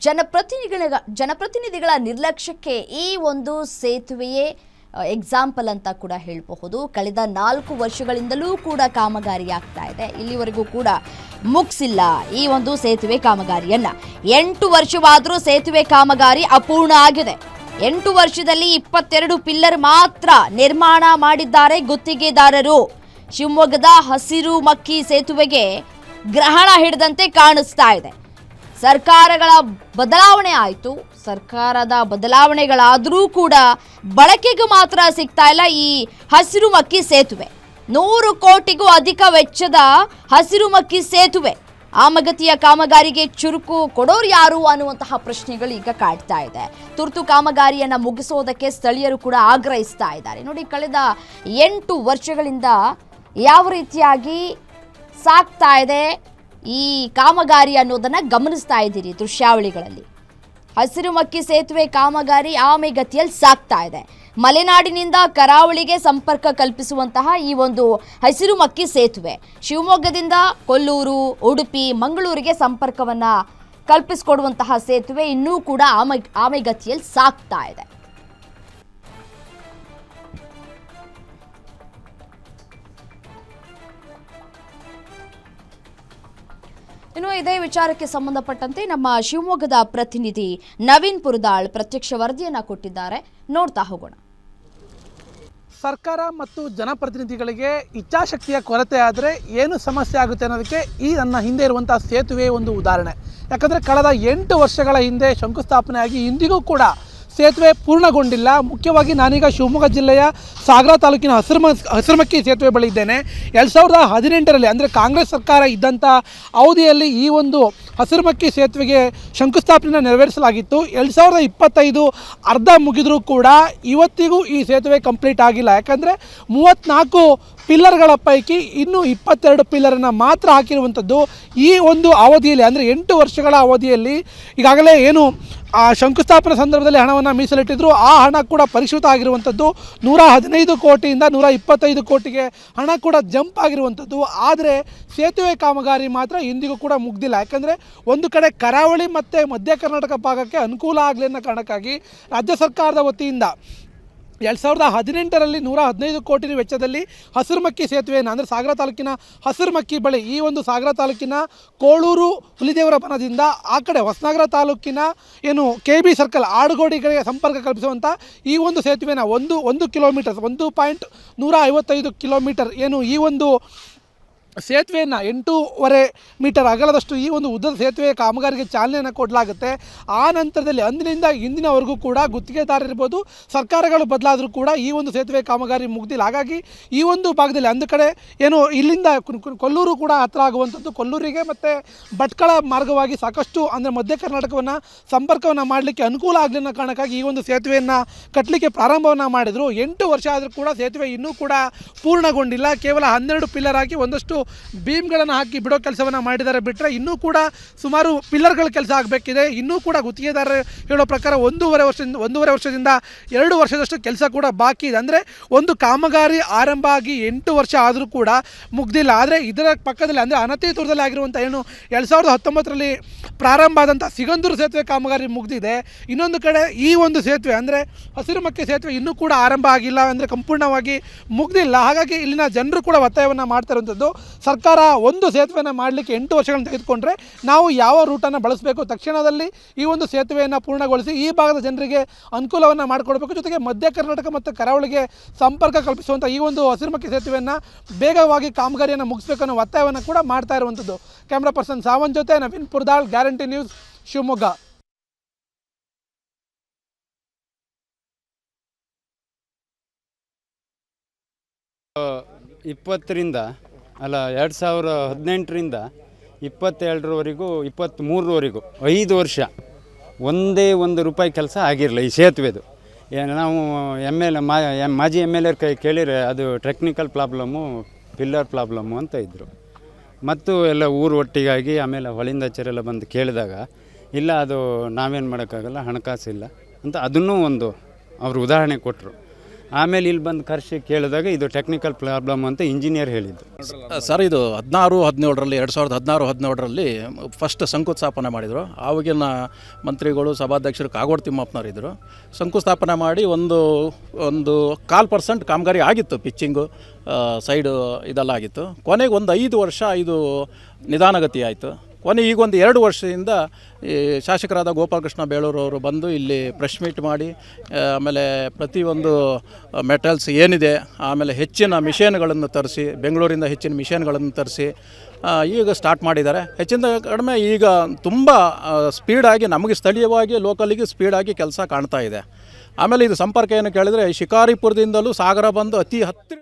ಜನಪ್ರತಿನಿಧಿಗಳ ನಿರ್ಲಕ್ಷ್ಯಕ್ಕೆ ಈ ಒಂದು ಸೇತುವೆಯೇ ಎಕ್ಸಾಂಪಲ್ ಅಂತ ಕೂಡ ಹೇಳಬಹುದು. ಕಳೆದ 4 ವರ್ಷಗಳಿಂದಲೂ ಕೂಡ ಕಾಮಗಾರಿ ಆಗ್ತಾ ಇದೆ. ಇಲ್ಲಿವರೆಗೂ ಕೂಡ ಮುಗಿಸಿಲ್ಲ ಈ ಒಂದು ಸೇತುವೆ ಕಾಮಗಾರಿಯನ್ನ. 8 ವರ್ಷವಾದರೂ ಸೇತುವೆ ಕಾಮಗಾರಿ ಅಪೂರ್ಣ ಆಗಿದೆ. 8 ವರ್ಷದಲ್ಲಿ 22 ಪಿಲ್ಲರ್ ಮಾತ್ರ ನಿರ್ಮಾಣ ಮಾಡಿದ್ದಾರೆ ಗುತ್ತಿಗೆದಾರರು. ಶಿವಮೊಗ್ಗದ ಹಸಿರು ಮಕ್ಕಿ ಸೇತುವೆಗೆ ಗ್ರಹಣ ಹಿಡಿದಂತೆ ಕಾಣಿಸ್ತಾ ಇದೆ. ಸರ್ಕಾರಗಳ ಬದಲಾವಣೆ ಆಯಿತು. ಸರ್ಕಾರದ ಬದಲಾವಣೆಗಳಾದರೂ ಕೂಡ ಬಳಕೆಗೆ ಮಾತ್ರ ಸಿಗ್ತಾ ಇಲ್ಲ ಈ ಹಸಿರು ಮಕ್ಕಿ ಸೇತುವೆ. 100 ಕೋಟಿಗೂ ಅಧಿಕ ವೆಚ್ಚದ ಹಸಿರು ಮಕ್ಕಿ ಸೇತುವೆ ಆಮಗತಿಯ ಕಾಮಗಾರಿಗೆ ಚುರುಕು ಕೊಡೋರು ಯಾರು ಅನ್ನುವಂತಹ ಪ್ರಶ್ನೆಗಳು ಈಗ ಕಾಡ್ತಾ ಇದೆ. ತುರ್ತು ಕಾಮಗಾರಿಯನ್ನು ಮುಗಿಸೋದಕ್ಕೆ ಸ್ಥಳೀಯರು ಕೂಡ ಆಗ್ರಹಿಸ್ತಾ ಇದ್ದಾರೆ. ನೋಡಿ, ಕಳೆದ 8 ವರ್ಷಗಳಿಂದ ಯಾವ ರೀತಿಯಾಗಿ ಸಾಗ್ತಾ ಇದೆ ಈ ಕಾಮಗಾರಿ ಅನ್ನೋದನ್ನ ಗಮನಿಸ್ತಾ ಇದ್ದೀರಿ ದೃಶ್ಯಾವಳಿಗಳಲ್ಲಿ. ಹಸಿರು ಮಕ್ಕಿ ಸೇತುವೆ ಕಾಮಗಾರಿ ಆಮೆಗತಿಯಲ್ಲಿ ಸಾಗ್ತಾ ಇದೆ. ಮಲೆನಾಡಿನಿಂದ ಕರಾವಳಿಗೆ ಸಂಪರ್ಕ ಕಲ್ಪಿಸುವಂತಹ ಈ ಒಂದು ಹಸಿರು ಮಕ್ಕಿ ಸೇತುವೆ ಶಿವಮೊಗ್ಗದಿಂದ ಕೊಲ್ಲೂರು, ಉಡುಪಿ, ಮಂಗಳೂರಿಗೆ ಸಂಪರ್ಕವನ್ನ ಕಲ್ಪಿಸಿಕೊಡುವಂತಹ ಸೇತುವೆ ಇನ್ನೂ ಕೂಡ ಆಮೆಗತಿಯಲ್ಲಿ ಸಾಗ್ತಾ ಇದೆ. ಇನ್ನು ಇದೇ ವಿಚಾರಕ್ಕೆ ಸಂಬಂಧಪಟ್ಟಂತೆ ನಮ್ಮ ಶಿವಮೊಗ್ಗದ ಪ್ರತಿನಿಧಿ ನವೀನ್ ಪುರದಾಳ್ ಪ್ರತ್ಯಕ್ಷ ವರದಿಯನ್ನ ಕೊಟ್ಟಿದ್ದಾರೆ. ನೋಡ್ತಾ ಹೋಗೋಣ. ಸರ್ಕಾರ ಮತ್ತು ಜನಪ್ರತಿನಿಧಿಗಳಿಗೆ ಇಚ್ಛಾಶಕ್ತಿಯ ಕೊರತೆ ಆದರೆ ಏನು ಸಮಸ್ಯೆ ಆಗುತ್ತೆ ಅನ್ನೋದಕ್ಕೆ ಈ ನನ್ನ ಹಿಂದೆ ಇರುವಂಥ ಸೇತುವೆ ಒಂದು ಉದಾಹರಣೆ. ಯಾಕಂದರೆ ಕಳೆದ 8 ವರ್ಷಗಳ ಹಿಂದೆ ಶಂಕುಸ್ಥಾಪನೆ ಆಗಿ ಇಂದಿಗೂ ಕೂಡ ಸೇತುವೆ ಪೂರ್ಣಗೊಂಡಿಲ್ಲ. ಮುಖ್ಯವಾಗಿ ನಾನೀಗ ಶಿವಮೊಗ್ಗ ಜಿಲ್ಲೆಯ ಸಾಗರ ತಾಲೂಕಿನ ಹಸಿರುಮಕ್ಕಿ ಸೇತುವೆ ಬಳಿ ಇದ್ದೇನೆ. 2018ರಲ್ಲಿ ಅಂದರೆ ಕಾಂಗ್ರೆಸ್ ಸರ್ಕಾರ ಇದ್ದಂಥ ಅವಧಿಯಲ್ಲಿ ಈ ಒಂದು ಹಸಿರುಮಕ್ಕಿ ಸೇತುವೆಗೆ ಶಂಕುಸ್ಥಾಪನೆಯನ್ನು ನೆರವೇರಿಸಲಾಗಿತ್ತು. 2025 ಅರ್ಧ ಮುಗಿದರೂ ಕೂಡ ಇವತ್ತಿಗೂ ಈ ಸೇತುವೆ ಕಂಪ್ಲೀಟ್ ಆಗಿಲ್ಲ. ಯಾಕಂದರೆ 34 ಪಿಲ್ಲರ್ಗಳ ಪೈಕಿ ಇನ್ನೂ 22 ಪಿಲ್ಲರನ್ನು ಮಾತ್ರ ಹಾಕಿರುವಂಥದ್ದು. ಈ ಒಂದು ಅವಧಿಯಲ್ಲಿ ಅಂದರೆ 8 ವರ್ಷಗಳ ಅವಧಿಯಲ್ಲಿ ಈಗಾಗಲೇ ಏನು ಆ ಶಂಕುಸ್ಥಾಪನೆ ಸಂದರ್ಭದಲ್ಲಿ ಹಣವನ್ನು ಮೀಸಲಿಟ್ಟಿದ್ರು, ಆ ಹಣ ಕೂಡ ಪರಿಷ್ಕೃತ ಆಗಿರುವಂಥದ್ದು. 115 ಕೋಟಿಯಿಂದ 125 ಕೋಟಿಗೆ ಹಣ ಕೂಡ ಜಂಪ್ ಆಗಿರುವಂಥದ್ದು. ಆದರೆ ಸೇತುವೆ ಕಾಮಗಾರಿ ಮಾತ್ರ ಇಂದಿಗೂ ಕೂಡ ಮುಗ್ದಿಲ್ಲ. ಯಾಕಂದರೆ ಒಂದು ಕಡೆ ಕರಾವಳಿ ಮತ್ತು ಮಧ್ಯ ಕರ್ನಾಟಕ ಭಾಗಕ್ಕೆ ಅನುಕೂಲ ಆಗಲಿ ಅನ್ನೋ ಕಾರಣಕ್ಕಾಗಿ ರಾಜ್ಯ ಸರ್ಕಾರದ ವತಿಯಿಂದ 2018ರಲ್ಲಿ 115 ಕೋಟಿ ವೆಚ್ಚದಲ್ಲಿ ಹಸಿರುಮಕ್ಕಿ ಸೇತುವೆಯನ್ನು ಅಂದರೆ ಸಾಗರ ತಾಲೂಕಿನ ಹಸಿರುಮಕ್ಕಿ ಬಳಿ ಈ ಒಂದು ಸಾಗರ ತಾಲೂಕಿನ ಕೋಳೂರು ಹುಲಿದೇವರ ಬನದಿಂದ ಆ ಕಡೆ ಹೊಸನಗರ ತಾಲೂಕಿನ ಏನು KB ಸರ್ಕಲ್ ಆಡುಗೋಡಿಗಳಿಗೆ ಸಂಪರ್ಕ ಕಲ್ಪಿಸುವಂಥ ಈ ಒಂದು ಸೇತುವೆನ 1 ಕಿಲೋಮೀಟರ್ 1.155 ಕಿಲೋಮೀಟರ್ ಏನು ಈ ಒಂದು ಸೇತುವೆಯನ್ನು 8.5 ಮೀಟರ್ ಅಗಲದಷ್ಟು ಈ ಒಂದು ಉದ್ದದ ಸೇತುವೆ ಕಾಮಗಾರಿಗೆ ಚಾಲನೆಯನ್ನು ಕೊಡಲಾಗುತ್ತೆ. ಆ ನಂತರದಲ್ಲಿ ಅಂದಿನಿಂದ ಇಂದಿನವರೆಗೂ ಕೂಡ ಗುತ್ತಿಗೆದಾರರಿರ್ಬೋದು, ಸರ್ಕಾರಗಳು ಬದಲಾದರೂ ಕೂಡ ಈ ಒಂದು ಸೇತುವೆ ಕಾಮಗಾರಿ ಮುಗ್ದಿಲ್ಲ. ಹಾಗಾಗಿ ಈ ಒಂದು ಭಾಗದಲ್ಲಿ ಒಂದು ಕಡೆ ಏನು ಇಲ್ಲಿಂದ ಕೊಲ್ಲೂರು ಕೂಡ ಹತ್ತಿರ ಆಗುವಂಥದ್ದು, ಕೊಲ್ಲೂರಿಗೆ ಮತ್ತು ಭಟ್ಕಳ ಮಾರ್ಗವಾಗಿ ಸಾಕಷ್ಟು ಅಂದರೆ ಮಧ್ಯ ಕರ್ನಾಟಕವನ್ನು ಸಂಪರ್ಕವನ್ನು ಮಾಡಲಿಕ್ಕೆ ಅನುಕೂಲ ಆಗಲಿ ಅನ್ನೋ ಕಾರಣಕ್ಕಾಗಿ ಈ ಒಂದು ಸೇತುವೆಯನ್ನು ಕಟ್ಟಲಿಕ್ಕೆ ಪ್ರಾರಂಭವನ್ನು ಮಾಡಿದರು. 8 ವರ್ಷ ಆದರೂ ಕೂಡ ಸೇತುವೆ ಇನ್ನೂ ಕೂಡ ಪೂರ್ಣಗೊಂಡಿಲ್ಲ. ಕೇವಲ 12 ಪಿಲ್ಲರ್ ಹಾಕಿ ಒಂದಷ್ಟು ಬೀಮ್ಗಳನ್ನು ಹಾಕಿ ಬಿಡೋ ಕೆಲಸವನ್ನು ಮಾಡಿದ್ದಾರೆ. ಬಿಟ್ಟರೆ ಇನ್ನೂ ಕೂಡ ಸುಮಾರು ಪಿಲ್ಲರ್ಗಳ ಕೆಲಸ ಆಗಬೇಕಿದೆ. ಇನ್ನೂ ಕೂಡ ಗುತ್ತಿಗೆದಾರರು ಹೇಳೋ ಪ್ರಕಾರ 1.5 ವರ್ಷದಿಂದ 2 ವರ್ಷದಷ್ಟು ಕೆಲಸ ಕೂಡ ಬಾಕಿ ಇದೆ. ಅಂದರೆ ಒಂದು ಕಾಮಗಾರಿ ಆರಂಭ ಆಗಿ 8 ವರ್ಷ ಆದರೂ ಕೂಡ ಮುಗ್ದಿಲ್ಲ. ಆದರೆ ಇದರ ಪಕ್ಕದಲ್ಲಿ ಅಂದರೆ ಅನತಿ ದೂರದಲ್ಲಿ ಆಗಿರುವಂಥ ಏನು 2019ರಲ್ಲಿ ಪ್ರಾರಂಭ ಆದಂಥ ಸಿಗಂದೂರು ಸೇತುವೆ ಕಾಮಗಾರಿ ಮುಗ್ದಿದೆ. ಇನ್ನೊಂದು ಕಡೆ ಈ ಒಂದು ಸೇತುವೆ ಅಂದರೆ ಹಸಿರುಮಕ್ಕಿ ಸೇತುವೆ ಇನ್ನೂ ಕೂಡ ಆರಂಭ ಆಗಿಲ್ಲ, ಅಂದರೆ ಸಂಪೂರ್ಣವಾಗಿ ಮುಗ್ದಿಲ್ಲ. ಹಾಗಾಗಿ ಇಲ್ಲಿನ ಜನರು ಕೂಡ ಒತ್ತಾಯವನ್ನು ಮಾಡ್ತಾ ಇರುವಂಥದ್ದು, ಸರ್ಕಾರ ಒಂದು ಸೇತುವೆಯನ್ನು ಮಾಡಲಿಕ್ಕೆ 8 ವರ್ಷಗಳನ್ನು ತೆಗೆದುಕೊಂಡ್ರೆ ನಾವು ಯಾವ ರೂಟನ್ನು ಬಳಸಬೇಕು, ತಕ್ಷಣದಲ್ಲಿ ಈ ಒಂದು ಸೇತುವೆಯನ್ನು ಪೂರ್ಣಗೊಳಿಸಿ ಈ ಭಾಗದ ಜನರಿಗೆ ಅನುಕೂಲವನ್ನು ಮಾಡಿಕೊಡಬೇಕು. ಜೊತೆಗೆ ಮಧ್ಯ ಕರ್ನಾಟಕ ಮತ್ತು ಕರಾವಳಿಗೆ ಸಂಪರ್ಕ ಕಲ್ಪಿಸುವಂಥ ಈ ಒಂದು ಹಸಿರುಮಕ್ಕಿ ಸೇತುವೆಯನ್ನು ಬೇಗವಾಗಿ ಕಾಮಗಾರಿಯನ್ನು ಮುಗಿಸಬೇಕು ಅನ್ನೋ ಒತ್ತಾಯವನ್ನು ಕೂಡ ಮಾಡ್ತಾ ಇರುವಂಥದ್ದು. ಕ್ಯಾಮ್ರಾ ಪರ್ಸನ್ ಸಾವಂತ್ ಜೊತೆ ನವೀನ್ ಪುರದಾಳ್, ಗ್ಯಾರಂಟಿ ನ್ಯೂಸ್, ಶಿವಮೊಗ್ಗ. 2018ರಿಂದ 22ರವರೆಗೂ 23ರವರೆಗೂ 5 ವರ್ಷ ಒಂದೇ ಒಂದು ರೂಪಾಯಿ ಕೆಲಸ ಆಗಿರಲಿಲ್ಲ ಈ ಸೇತುವೆದು. ನಾವು ಮಾಜಿ MLA ಕೇಳಿದರೆ ಅದು ಟೆಕ್ನಿಕಲ್ ಪ್ರಾಬ್ಲಮ್ಮು, ಪಿಲ್ಲರ್ ಪ್ರಾಬ್ಲಮ್ಮು ಅಂತ ಇದ್ದರು. ಮತ್ತು ಎಲ್ಲ ಊರು ಒಟ್ಟಿಗಾಗಿ ಆಮೇಲೆ ಹೊಳಿಂದಾಚರೆಲ್ಲ ಬಂದು ಕೇಳಿದಾಗ ಇಲ್ಲ ಅದು ನಾವೇನು ಮಾಡೋಕ್ಕಾಗಲ್ಲ, ಹಣಕಾಸಿಲ್ಲ ಅಂತ ಅದನ್ನೂ ಒಂದು ಅವರು ಉದಾಹರಣೆ ಕೊಟ್ಟರು. ಆಮೇಲೆ ಇಲ್ಲಿ ಬಂದು ಕರೆಸಿ ಕೇಳಿದಾಗ ಇದು ಟೆಕ್ನಿಕಲ್ ಪ್ರಾಬ್ಲಮ್ ಅಂತ ಇಂಜಿನಿಯರ್ ಹೇಳಿದ್ದು. ಸರ್ ಇದು 16-17ರಲ್ಲಿ 2016-17ರಲ್ಲಿ ಫಸ್ಟ್ ಶಂಕುಸ್ಥಾಪನೆ ಮಾಡಿದರು. ಆವಾಗಿನ ಮಂತ್ರಿಗಳು ಸಭಾಧ್ಯಕ್ಷರು ಕಾಗೋಡು ತಿಮ್ಮಪ್ಪನವರಿದ್ದರು. ಶಂಕುಸ್ಥಾಪನೆ ಮಾಡಿ ಒಂದು 1/4% ಕಾಮಗಾರಿ ಆಗಿತ್ತು, ಪಿಚ್ಚಿಂಗು ಸೈಡು ಇದೆಲ್ಲ ಆಗಿತ್ತು. ಕೊನೆಗೆ ಒಂದು 5 ವರ್ಷ ಇದು ನಿಧಾನಗತಿ ಆಯಿತು. ಕೊನೆ ಈಗ ಒಂದು 2 ವರ್ಷದಿಂದ ಈ ಶಾಸಕರಾದ ಗೋಪಾಲಕೃಷ್ಣ ಬೇಳೂರವರು ಬಂದು ಇಲ್ಲಿ ಪ್ರೆಸ್ ಮೀಟ್ ಮಾಡಿ ಆಮೇಲೆ ಪ್ರತಿಯೊಂದು ಮೆಟಲ್ಸ್ ಏನಿದೆ, ಆಮೇಲೆ ಹೆಚ್ಚಿನ ಮಿಷನ್ಗಳನ್ನು ತರಿಸಿ, ಬೆಂಗಳೂರಿಂದ ಹೆಚ್ಚಿನ ಮಿಷನ್ಗಳನ್ನು ತರಿಸಿ ಈಗ ಸ್ಟಾರ್ಟ್ ಮಾಡಿದ್ದಾರೆ. ಹೆಚ್ಚಿನ ಕಡಿಮೆ ಈಗ ತುಂಬ ಸ್ಪೀಡಾಗಿ ನಮಗೆ ಸ್ಥಳೀಯವಾಗಿ ಲೋಕಲಿಗೆ ಸ್ಪೀಡಾಗಿ ಕೆಲಸ ಕಾಣ್ತಾ ಇದೆ. ಆಮೇಲೆ ಇದು ಸಂಪರ್ಕ ಏನು ಕೇಳಿದರೆ ಶಿಕಾರಿಪುರದಿಂದಲೂ ಸಾಗರ ಬಂದು ಅತಿ ಹತ್ತಿರ